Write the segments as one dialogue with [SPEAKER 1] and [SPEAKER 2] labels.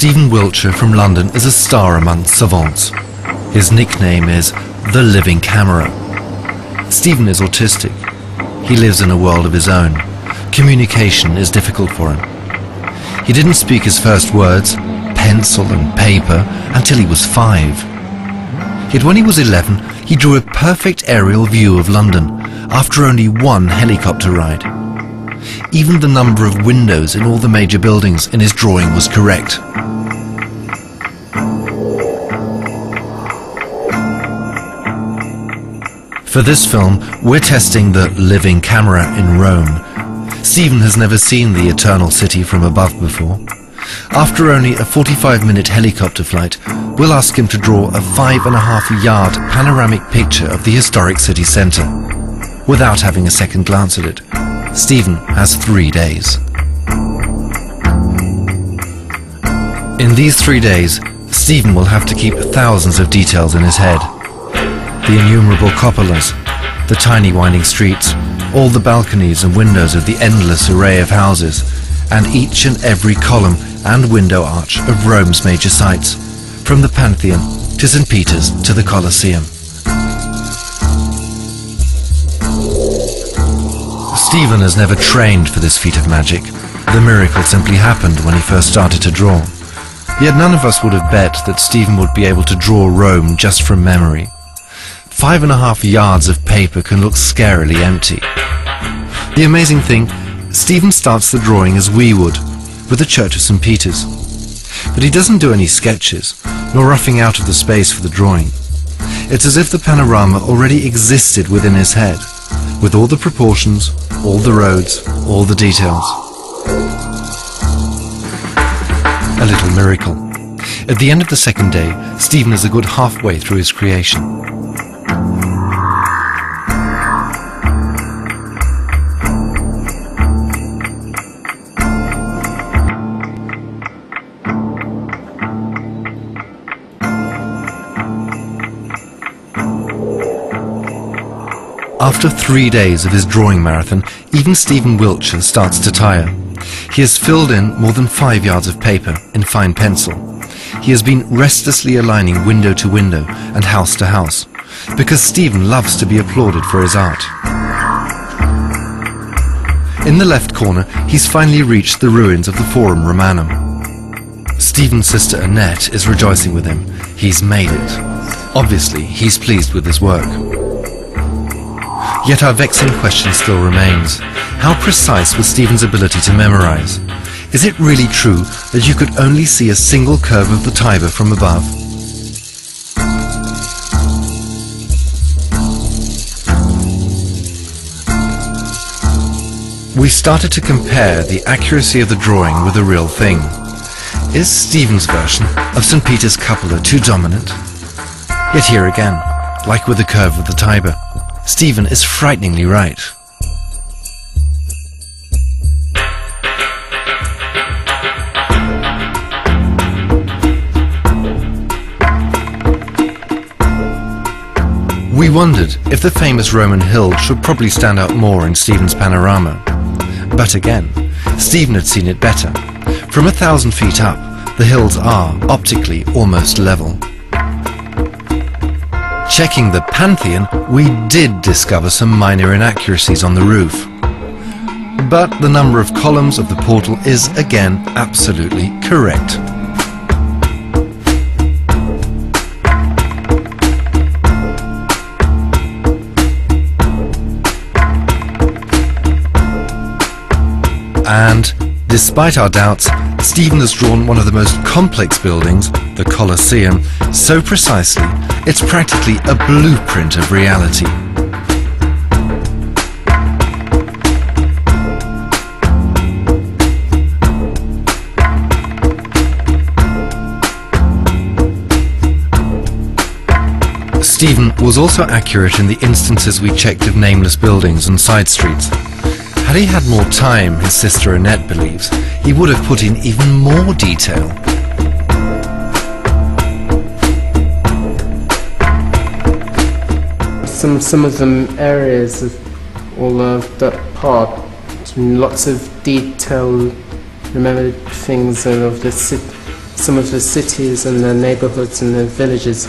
[SPEAKER 1] Stephen Wiltshire from London is a star among savants. His nickname is the Living Camera. Stephen is autistic. He lives in a world of his own. Communication is difficult for him. He didn't speak his first words, pencil and paper, until he was 5. Yet when he was 11, he drew a perfect aerial view of London after only one helicopter ride. Even the number of windows in all the major buildings in his drawing was correct. For this film, we're testing the living camera in Rome. Stephen has never seen the Eternal City from above before. After only a 45-minute helicopter flight, we'll ask him to draw a 5.5-yard panoramic picture of the historic city centre. Without having a second glance at it, Stephen has 3 days. In these 3 days, Stephen will have to keep thousands of details in his head. The innumerable cupolas, the tiny winding streets, all the balconies and windows of the endless array of houses, and each and every column and window arch of Rome's major sites, from the Pantheon to St. Peter's to the Colosseum. Stephen has never trained for this feat of magic. The miracle simply happened when he first started to draw. Yet none of us would have bet that Stephen would be able to draw Rome just from memory. 5.5 yards of paper can look scarily empty. The amazing thing, Stephen starts the drawing as we would, with the Church of St. Peter's. But he doesn't do any sketches, nor roughing out of the space for the drawing. It's as if the panorama already existed within his head, with all the proportions, all the roads, all the details. A little miracle. At the end of the second day, Stephen is a good halfway through his creation. After 3 days of his drawing marathon, even Stephen Wiltshire starts to tire. He has filled in more than 5 yards of paper in fine pencil. He has been restlessly aligning window to window and house to house, because Stephen loves to be applauded for his art. In the left corner, he's finally reached the ruins of the Forum Romanum. Stephen's sister Annette is rejoicing with him. He's made it. Obviously, he's pleased with his work. Yet our vexing question still remains. How precise was Stephen's ability to memorize? Is it really true that you could only see a single curve of the Tiber from above? We started to compare the accuracy of the drawing with the real thing. Is Stephen's version of St. Peter's cupola too dominant? Yet here again, like with the curve of the Tiber, Stephen is frighteningly right. We wondered if the famous Roman hill should probably stand out more in Stephen's panorama. But again, Stephen had seen it better. From 1,000 feet up, the hills are, optically, almost level. Checking the Pantheon, we did discover some minor inaccuracies on the roof. But the number of columns of the portal is again absolutely correct. And, despite our doubts, Stephen has drawn one of the most complex buildings, the Colosseum, so precisely, it's practically a blueprint of reality. Stephen was also accurate in the instances we checked of nameless buildings and side streets. Had he had more time, his sister Annette believes, he would have put in even more detail.
[SPEAKER 2] Some of them areas of all of that part, lots of detail, remember things of the some of the cities and the neighborhoods and the villages.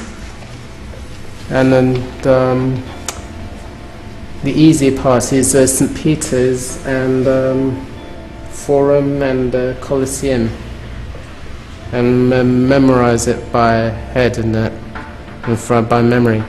[SPEAKER 2] And then the easy part is St. Peter's and Forum and Colosseum, and memorize it by head and by memory.